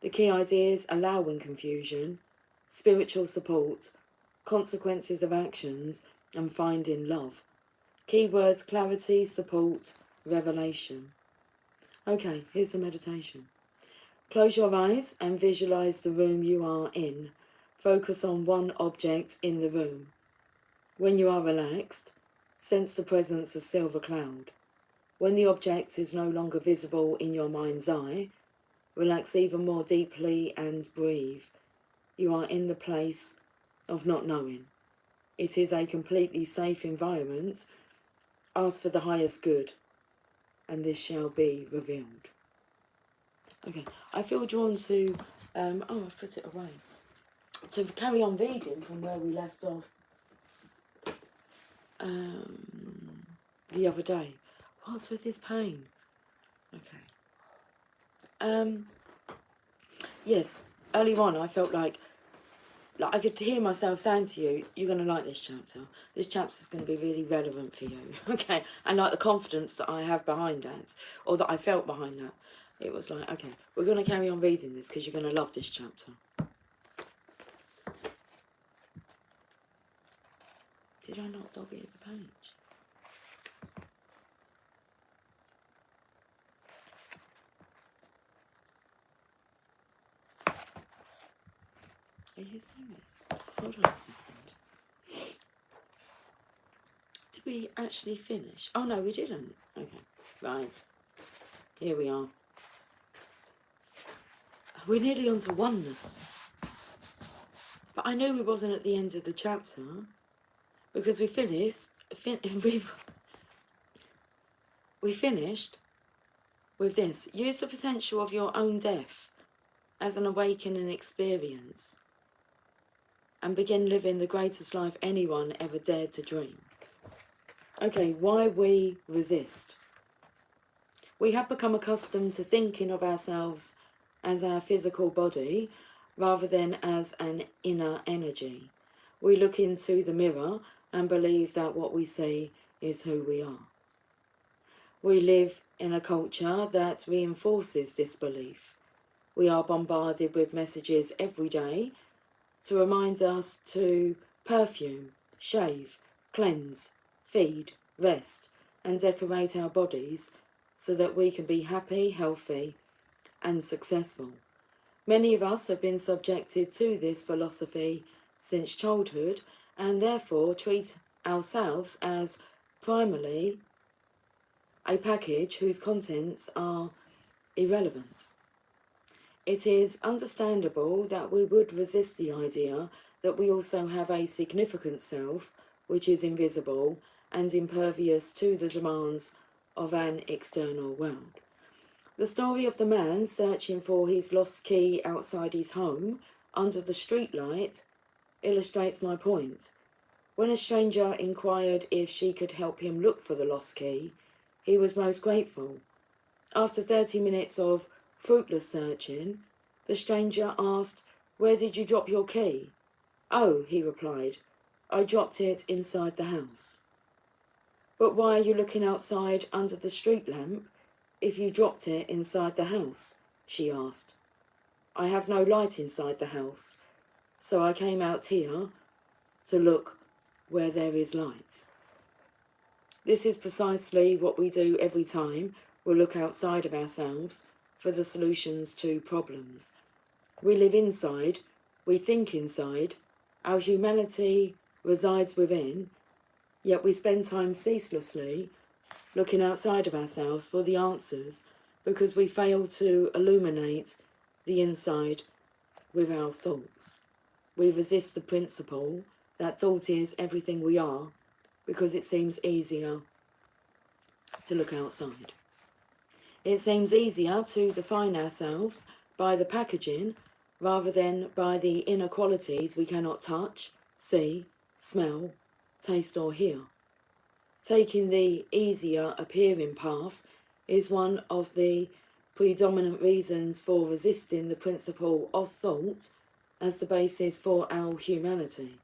The key ideas: allowing confusion, spiritual support, consequences of actions, and finding love. Keywords: clarity, support, revelation. Okay, here's the meditation. Close your eyes and visualize the room you are in. Focus on one object in the room. When you are relaxed, sense the presence of Silver Cloud. When the object is no longer visible in your mind's eye, relax even more deeply and breathe. You are in the place of not knowing. It is a completely safe environment. Ask for the highest good, and this shall be revealed. Okay, I feel drawn to, I've put it away, to carry on reading from where we left off the other day. What's with this pain? Okay. Yes, early on I felt like I could hear myself saying to you, you're going to like this chapter. This chapter is going to be really relevant for you. Okay, and like the confidence that I have behind that, or that I felt behind that, it was like, okay, we're going to carry on reading this because you're going to love this chapter. Did I not dog eat the page? Are you serious? Hold on a second. Did we actually finish? Oh no, we didn't. Okay, right. Here we are. We're nearly on to oneness. But I knew we wasn't at the end of the chapter because we finished with this. Use the potential of your own death as an awakening experience and begin living the greatest life anyone ever dared to dream. Okay, why we resist. We have become accustomed to thinking of ourselves as our physical body rather than as an inner energy. We look into the mirror and believe that what we see is who we are. We live in a culture that reinforces this belief. We are bombarded with messages every day to remind us to perfume, shave, cleanse, feed, rest, and decorate our bodies so that we can be happy, healthy, and successful. Many of us have been subjected to this philosophy since childhood and therefore treat ourselves as primarily a package whose contents are irrelevant. It is understandable that we would resist the idea that we also have a significant self which is invisible and impervious to the demands of an external world. The story of the man searching for his lost key outside his home under the streetlight illustrates my point. When a stranger inquired if she could help him look for the lost key, he was most grateful. After 30 minutes of fruitless searching, the stranger asked, "Where did you drop your key?" "Oh," he replied, "I dropped it inside the house." "But why are you looking outside under the street lamp if you dropped it inside the house?" she asked. "I have no light inside the house, so I came out here to look where there is light." This is precisely what we do every time we look outside of ourselves for the solutions to problems. We live inside, we think inside, our humanity resides within, yet we spend time ceaselessly looking outside of ourselves for the answers because we fail to illuminate the inside with our thoughts. We resist the principle that thought is everything we are because it seems easier to look outside. It seems easier to define ourselves by the packaging rather than by the inner qualities we cannot touch, see, smell, taste or hear. Taking the easier appearing path is one of the predominant reasons for resisting the principle of thought as the basis for our humanity.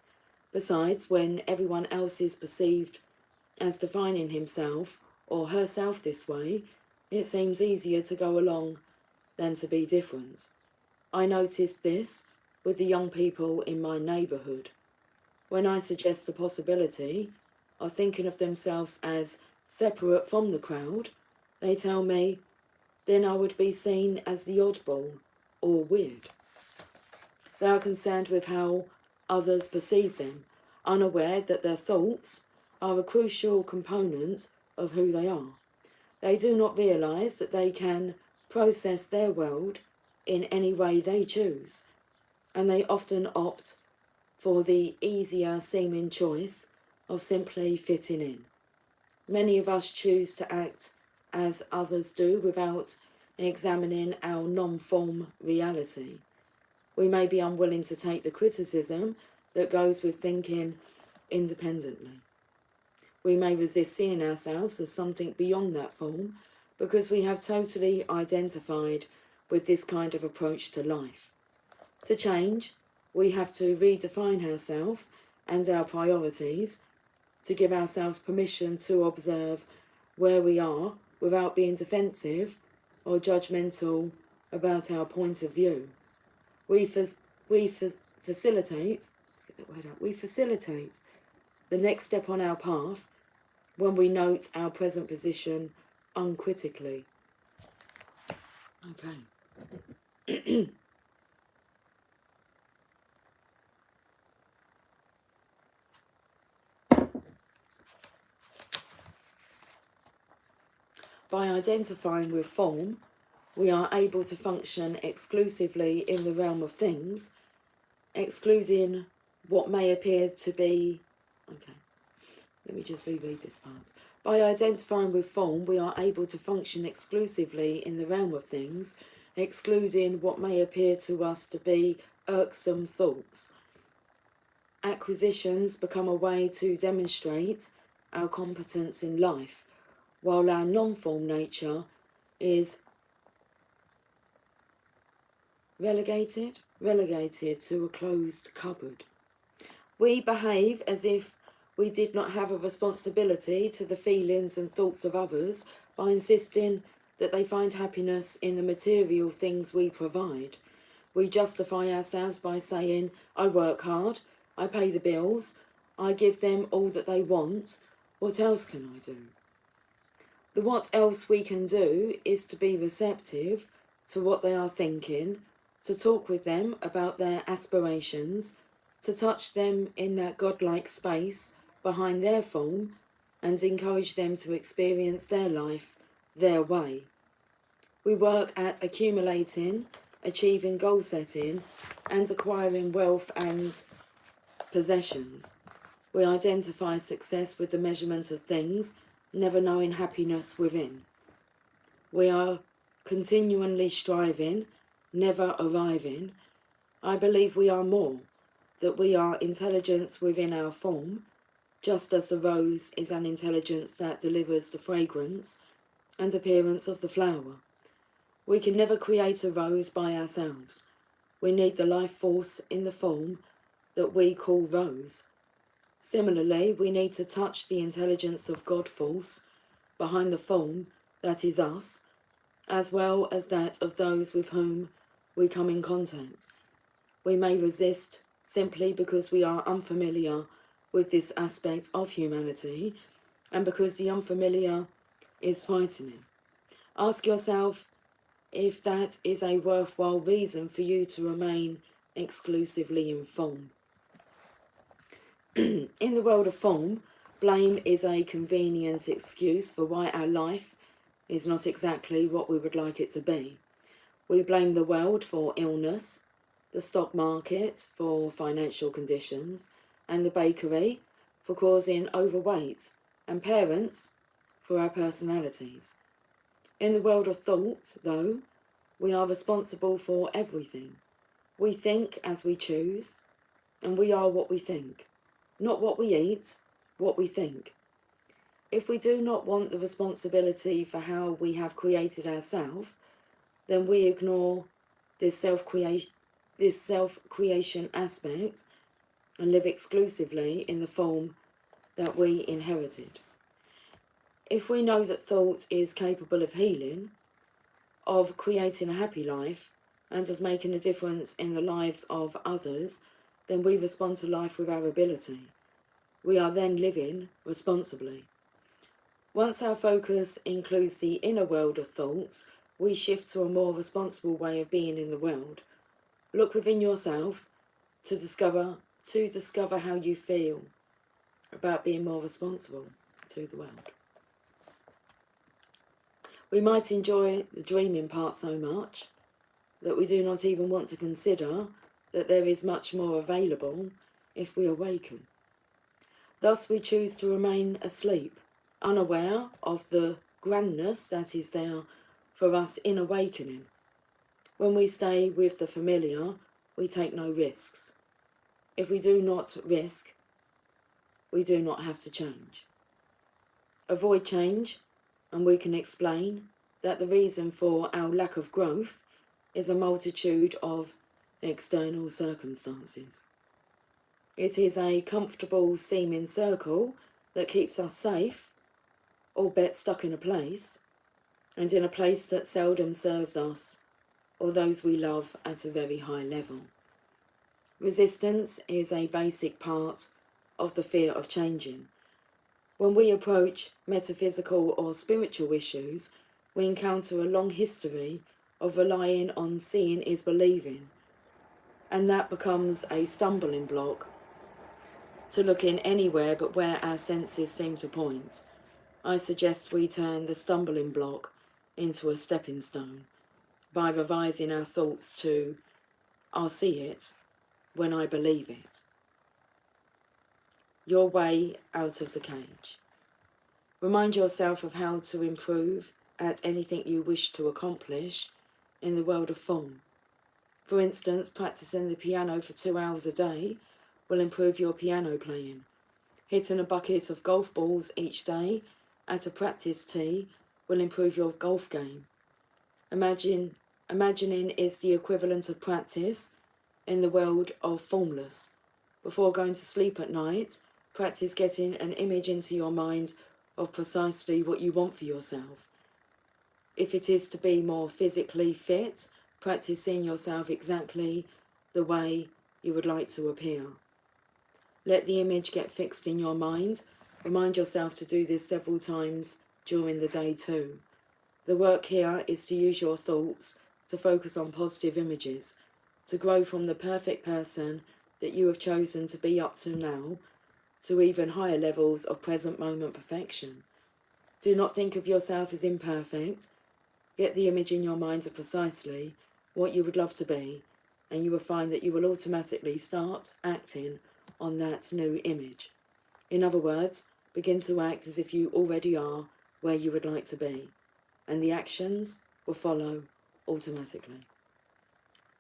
Besides, when everyone else is perceived as defining himself or herself this way, it seems easier to go along than to be different. I noticed this with the young people in my neighbourhood. When I suggest the possibility of thinking of themselves as separate from the crowd, they tell me, then I would be seen as the oddball or weird. They are concerned with how others perceive them, unaware that their thoughts are a crucial component of who they are. They do not realise that they can process their world in any way they choose, and they often opt for the easier seeming choice of simply fitting in. Many of us choose to act as others do without examining our non-form reality. We may be unwilling to take the criticism that goes with thinking independently. We may resist seeing ourselves as something beyond that form because we have totally identified with this kind of approach to life. To change, we have to redefine ourselves and our priorities to give ourselves permission to observe where we are without being defensive or judgmental about our point of view. We facilitate the next step on our path when we note our present position uncritically. Okay. By identifying with form, we are able to function exclusively in the realm of things, excluding what may appear to be... Okay, let me just reread this part. By identifying with form, we are able to function exclusively in the realm of things, excluding what may appear to us to be irksome thoughts. Acquisitions become a way to demonstrate our competence in life, while our non-form nature is relegated to a closed cupboard. We behave as if we did not have a responsibility to the feelings and thoughts of others by insisting that they find happiness in the material things we provide. We justify ourselves by saying, I work hard, I pay the bills, I give them all that they want, what else can I do? The what else we can do is to be receptive to what they are thinking, to talk with them about their aspirations, to touch them in that godlike space behind their form, and encourage them to experience their life their way. We work at accumulating, achieving goal setting, and acquiring wealth and possessions. We identify success with the measurement of things, never knowing happiness within. We are continually striving, never arriving. I believe we are more, that we are intelligence within our form, just as the rose is an intelligence that delivers the fragrance and appearance of the flower. We can never create a rose by ourselves. We need the life force in the form that we call rose. Similarly, we need to touch the intelligence of God force behind the form that is us, as well as that of those with whom we come in contact. We may resist simply because we are unfamiliar with this aspect of humanity and because the unfamiliar is frightening. Ask yourself if that is a worthwhile reason for you to remain exclusively in form. In the world of form, blame is a convenient excuse for why our life is not exactly what we would like it to be. We blame the world for illness, the stock market for financial conditions, and the bakery for causing overweight, and parents for our personalities. In the world of thought, though, we are responsible for everything. We think as we choose, and we are what we think. Not what we eat, what we think. If we do not want the responsibility for how we have created ourselves, then we ignore this self-creation aspect and live exclusively in the form that we inherited. If we know that thought is capable of healing, of creating a happy life, and of making a difference in the lives of others, then we respond to life with our ability. We are then living responsibly. Once our focus includes the inner world of thoughts, we shift to a more responsible way of being in the world. Look within yourself to discover how you feel about being more responsible to the world. We might enjoy the dreaming part so much that we do not even want to consider that there is much more available if we awaken. Thus we choose to remain asleep, unaware of the grandness that is there for us in awakening. When we stay with the familiar, we take no risks. If we do not risk, we do not have to change. Avoid change, and we can explain that the reason for our lack of growth is a multitude of external circumstances. It is a comfortable seeming circle that keeps us safe, albeit stuck in a place, and in a place that seldom serves us or those we love at a very high level. Resistance is a basic part of the fear of changing. When we approach metaphysical or spiritual issues, we encounter a long history of relying on seeing is believing, and that becomes a stumbling block to look in anywhere but where our senses seem to point. I suggest we turn the stumbling block into a stepping stone by revising our thoughts to, I'll see it when I believe it. Your way out of the cage. Remind yourself of how to improve at anything you wish to accomplish in the world of form. For instance, practicing the piano for 2 hours a day will improve your piano playing. Hitting a bucket of golf balls each day at a practice tee will improve your golf game. Imagining is the equivalent of practice in the world of formless. Before going to sleep at night, practice getting an image into your mind of precisely what you want for yourself. If it is to be more physically fit, practice seeing yourself exactly the way you would like to appear. Let the image get fixed in your mind. Remind yourself to do this several times during the day too. The work here is to use your thoughts to focus on positive images, to grow from the perfect person that you have chosen to be up to now, to even higher levels of present moment perfection. Do not think of yourself as imperfect. Get the image in your mind of precisely what you would love to be, and you will find that you will automatically start acting on that new image. In other words, begin to act as if you already are where you would like to be, and the actions will follow automatically.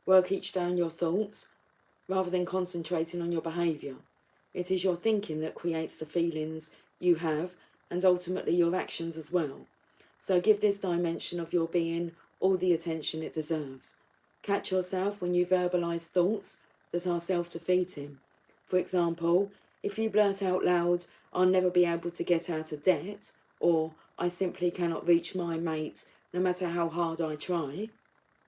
Work each day on your thoughts rather than concentrating on your behaviour. It is your thinking that creates the feelings you have and ultimately your actions as well. So give this dimension of your being all the attention it deserves. Catch yourself when you verbalise thoughts that are self-defeating. For example, if you blurt out loud, "I'll never be able to get out of debt," or "I simply cannot reach my mate no matter how hard I try,"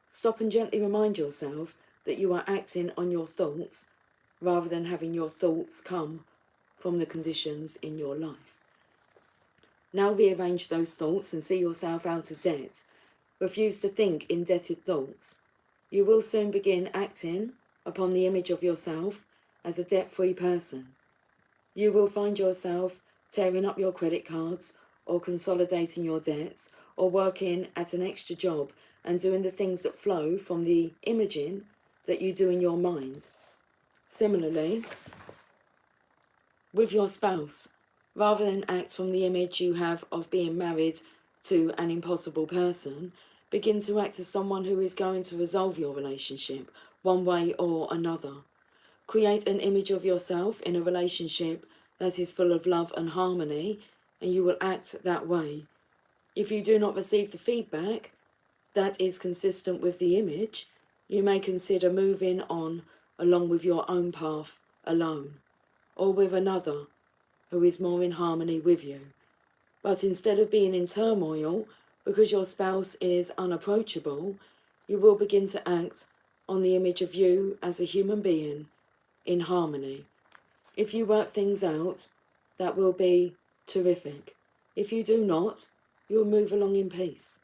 stop and gently remind yourself that you are acting on your thoughts rather than having your thoughts come from the conditions in your life. Now rearrange those thoughts and see yourself out of debt. Refuse to think indebted thoughts. You will soon begin acting upon the image of yourself as a debt-free person. You will find yourself tearing up your credit cards or consolidating your debts or working at an extra job and doing the things that flow from the imaging that you do in your mind. Similarly, with your spouse, rather than act from the image you have of being married to an impossible person, begin to act as someone who is going to resolve your relationship one way or another. Create an image of yourself in a relationship that is full of love and harmony, and you will act that way. If you do not receive the feedback that is consistent with the image, you may consider moving on along with your own path alone, or with another who is more in harmony with you. But instead of being in turmoil because your spouse is unapproachable, you will begin to act on the image of you as a human being in harmony. If you work things out, that will be terrific. If you do not, you will move along in peace.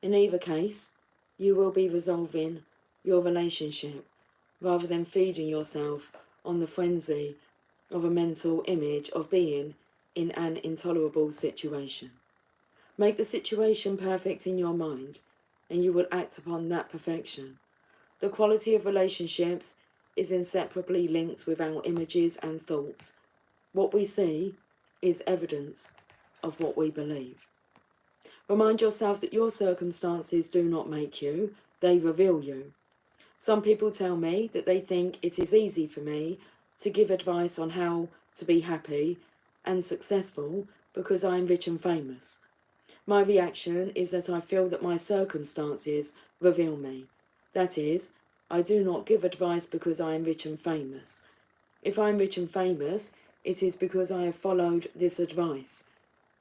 In either case, you will be resolving your relationship rather than feeding yourself on the frenzy of a mental image of being in an intolerable situation. Make the situation perfect in your mind, and you will act upon that perfection. The quality of relationships is inseparably linked with our images and thoughts. What we see is evidence of what we believe. Remind yourself that your circumstances do not make you, they reveal you. Some people tell me that they think it is easy for me to give advice on how to be happy and successful because I am rich and famous. My reaction is that I feel that my circumstances reveal me. That is, I do not give advice because I am rich and famous. If I am rich and famous, it is because I have followed this advice.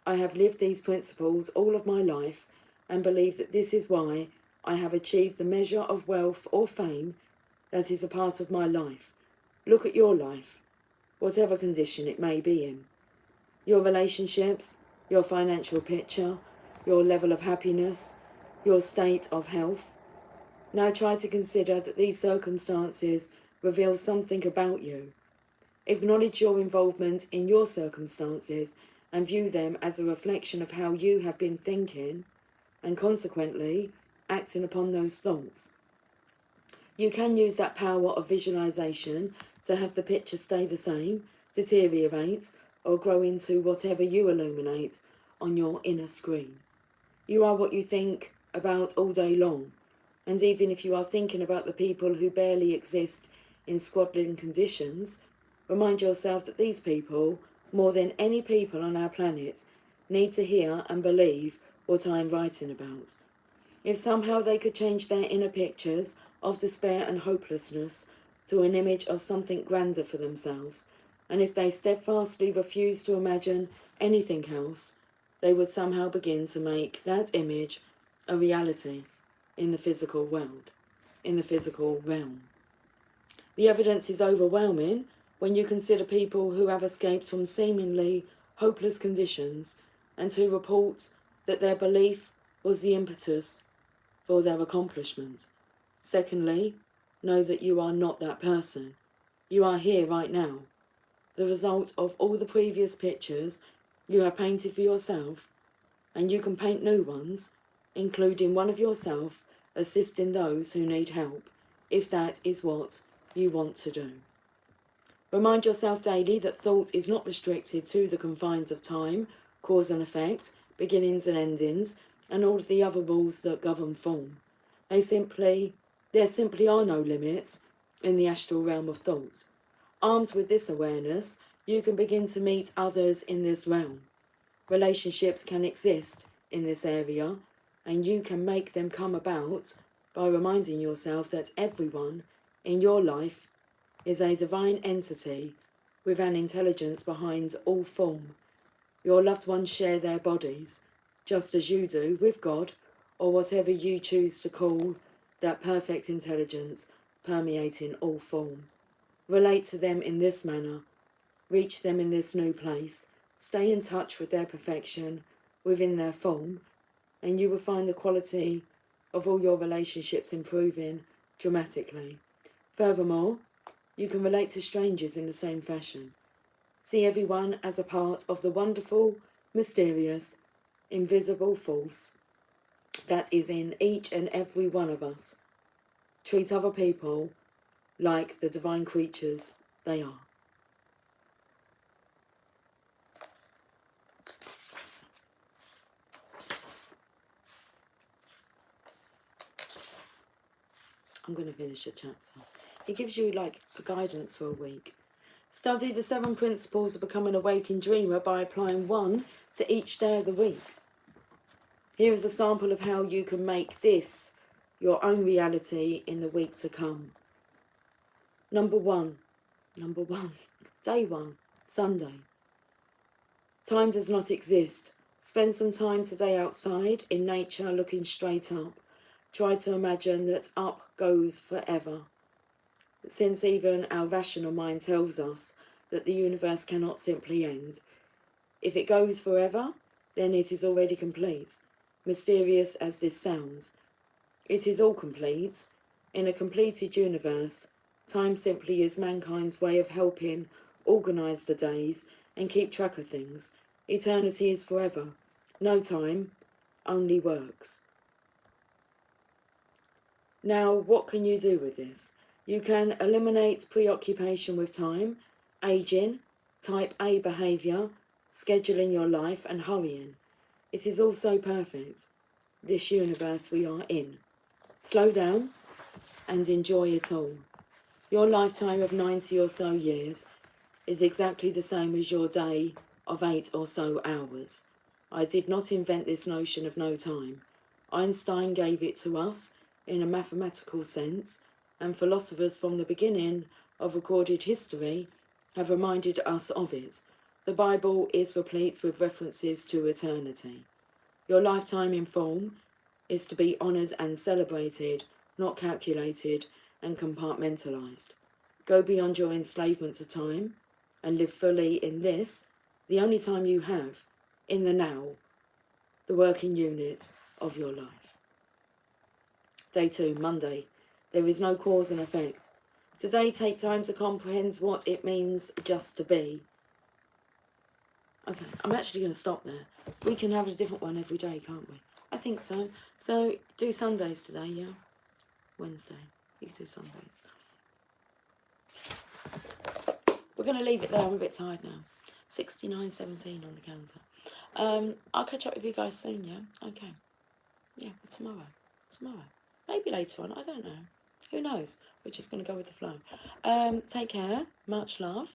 I have lived these principles all of my life and believe that this is why I have achieved the measure of wealth or fame that is a part of my life. Look at your life, whatever condition it may be in. Your relationships, your financial picture, your level of happiness, your state of health. Now try to consider that these circumstances reveal something about you. Acknowledge your involvement in your circumstances and view them as a reflection of how you have been thinking and consequently acting upon those thoughts. You can use that power of visualization to have the picture stay the same, deteriorate, or grow into whatever you illuminate on your inner screen. You are what you think about all day long, and even if you are thinking about the people who barely exist in squabbling conditions, remind yourself that these people, more than any people on our planet, need to hear and believe what I am writing about. If somehow they could change their inner pictures of despair and hopelessness to an image of something grander for themselves, and if they steadfastly refuse to imagine anything else, they would somehow begin to make that image a reality in the physical world. in the physical realm. The evidence is overwhelming when you consider people who have escaped from seemingly hopeless conditions and who report that their belief was the impetus for their accomplishment. Secondly, know that you are not that person. You are here right now. The result of all the previous pictures you have painted for yourself, and you can paint new ones, including one of yourself assisting those who need help, if that is what you want to do. Remind yourself daily that thought is not restricted to the confines of time, cause and effect, beginnings and endings, and all of the other rules that govern form. There simply are no limits in the astral realm of thought. Armed with this awareness, you can begin to meet others in this realm. Relationships can exist in this area, and you can make them come about by reminding yourself that everyone in your life is a divine entity with an intelligence behind all form. Your loved ones share their bodies, just as you do, with God, or whatever you choose to call that perfect intelligence permeating all form. Relate to them in this manner, reach them in this new place, stay in touch with their perfection within their form, and you will find the quality of all your relationships improving dramatically. Furthermore, you can relate to strangers in the same fashion. See everyone as a part of the wonderful, mysterious, invisible force that is in each and every one of us. Treat other people like the divine creatures they are. I'm going to finish the chapter. It gives you like a guidance for a week. Study the 7 principles of becoming a waking dreamer by applying one to each day of the week. Here is a sample of how you can make this your own reality in the week to come. Number one, day 1, Sunday. Time does not exist. Spend some time today outside in nature looking straight up. Try to imagine that up goes forever. Since even our rational mind tells us that the universe cannot simply end. If it goes forever, then it is already complete. Mysterious as this sounds, it is all complete. In a completed universe, time simply is mankind's way of helping organise the days and keep track of things. Eternity is forever. No time, only works. Now, what can you do with this? You can eliminate preoccupation with time, aging, type A behaviour, scheduling your life and hurrying. It is all so perfect, this universe we are in. Slow down and enjoy it all. Your lifetime of 90 or so years is exactly the same as your day of 8 or so hours. I did not invent this notion of no time. Einstein gave it to us in a mathematical sense, and philosophers from the beginning of recorded history have reminded us of it. The Bible is replete with references to eternity. Your lifetime in form is to be honoured and celebrated, not calculated and compartmentalised. Go beyond your enslavement to time and live fully in this, the only time you have, in the now, the working unit of your life. Day 2, Monday. There is no cause and effect. Today, take time to comprehend what it means just to be. Okay, I'm actually going to stop there. We can have a different one every day, can't we? I think so. So, do Sundays today, yeah? Wednesday. You can do Sundays. We're going to leave it there. I'm a bit tired now. 69:17 on the counter. I'll catch up with you guys soon, yeah? Okay. Yeah, tomorrow. Maybe later on, I don't know. Who knows? We're just going to go with the flow. Take care. Much love.